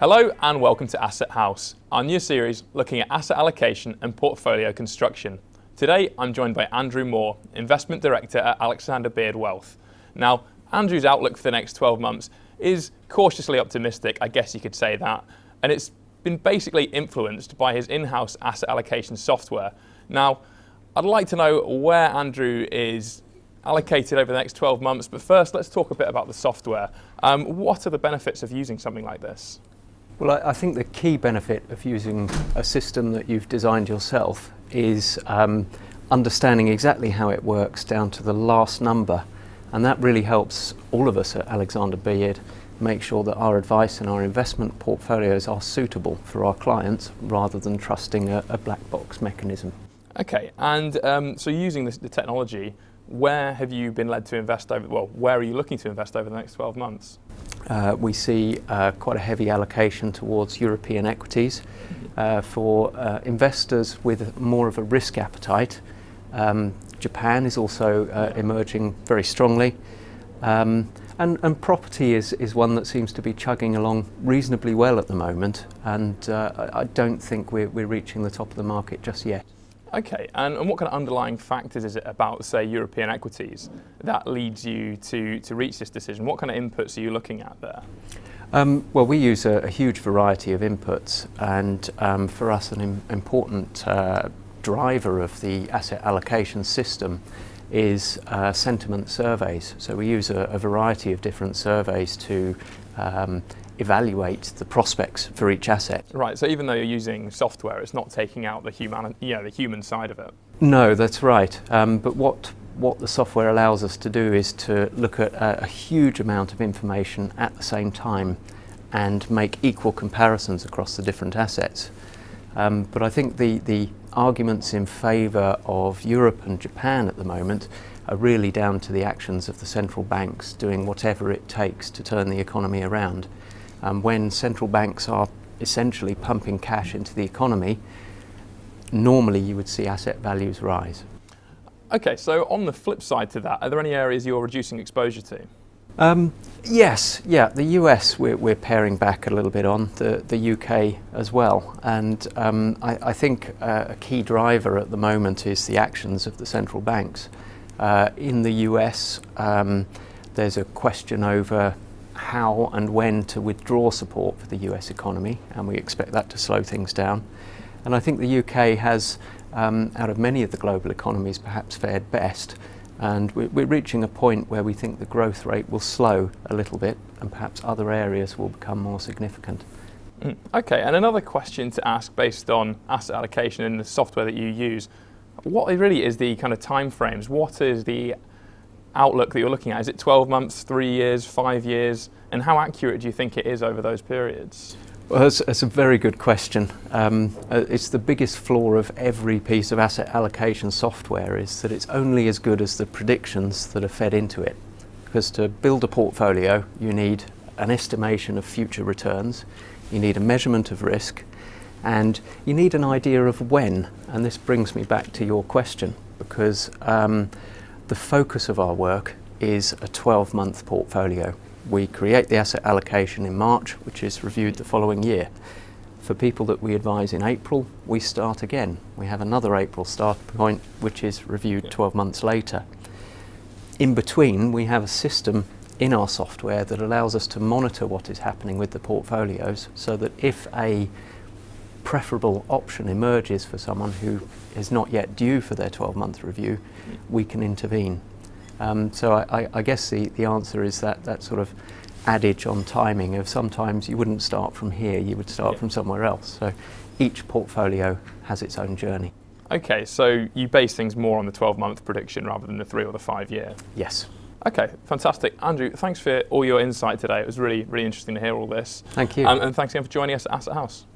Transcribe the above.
Hello and welcome to Asset House, our new series looking at asset allocation and portfolio construction. Today I'm joined by Andrew Moore, Investment Director at Alexander Beard Wealth. Now, Andrew's outlook for the next 12 months is cautiously optimistic, I guess you could say that, and it's been basically influenced by his in-house asset allocation software. Now, I'd like to know where Andrew is allocated over the next 12 months, but first let's talk a bit about the software. What are the benefits of using something like this? Well, I think the key benefit of using a system that you've designed yourself is understanding exactly how it works down to the last number, and that really helps all of us at Alexander Beard make sure that our advice and our investment portfolios are suitable for our clients rather than trusting a black box mechanism. Okay, and so using the technology, where have you been led to invest where are you looking to invest over the next 12 months? We see quite a heavy allocation towards European equities for investors with more of a risk appetite. Japan is also emerging very strongly. And property is one that seems to be chugging along reasonably well at the moment, and I don't think we're reaching the top of the market just yet. Okay, and what kind of underlying factors is it about, say, European equities that leads you to reach this decision? What kind of inputs are you looking at there? Well, we use a huge variety of inputs, and for us an important driver of the asset allocation system is sentiment surveys. So we use a variety of different surveys to evaluate the prospects for each asset. Right, so even though you're using software, it's not taking out the human side of it. No, that's right. But what the software allows us to do is to look at a huge amount of information at the same time and make equal comparisons across the different assets. But I think the arguments in favour of Europe and Japan at the moment are really down to the actions of the central banks doing whatever it takes to turn the economy around. When central banks are essentially pumping cash into the economy, normally you would see asset values rise. Okay, so on the flip side to that, are there any areas you're reducing exposure to? Yes, the US we're paring back a little bit on, the UK as well, and I think a key driver at the moment is the actions of the central banks. In the US, there's a question over how and when to withdraw support for the US economy, and we expect that to slow things down. And I think the UK has, out of many of the global economies, perhaps fared best, and we're reaching a point where we think the growth rate will slow a little bit and perhaps other areas will become more significant. Okay, and another question to ask based on asset allocation and the software that you use, what really is the kind of time frames? What is the outlook that you're looking at? Is it 12 months, 3 years, 5 years? And how accurate do you think it is over those periods? Well, that's a very good question. It's the biggest flaw of every piece of asset allocation software is that it's only as good as the predictions that are fed into it. Because to build a portfolio, you need an estimation of future returns, you need a measurement of risk, and you need an idea of when. And this brings me back to your question, because the focus of our work is a 12-month portfolio. We create the asset allocation in March, which is reviewed the following year. For people that we advise in April, we start again. We have another April start point, which is reviewed 12 months later. In between, we have a system in our software that allows us to monitor what is happening with the portfolios, so that if a preferable option emerges for someone who is not yet due for their 12-month review, we can intervene. So I guess the answer is that sort of adage on timing of sometimes you wouldn't start from here, you would start from somewhere else. So each portfolio has its own journey. Okay, so you base things more on the 12-month prediction rather than the 3 or the 5 year? Yes. Okay, fantastic. Andrew, thanks for all your insight today. It was really, really interesting to hear all this. Thank you. And thanks again for joining us at Asset House.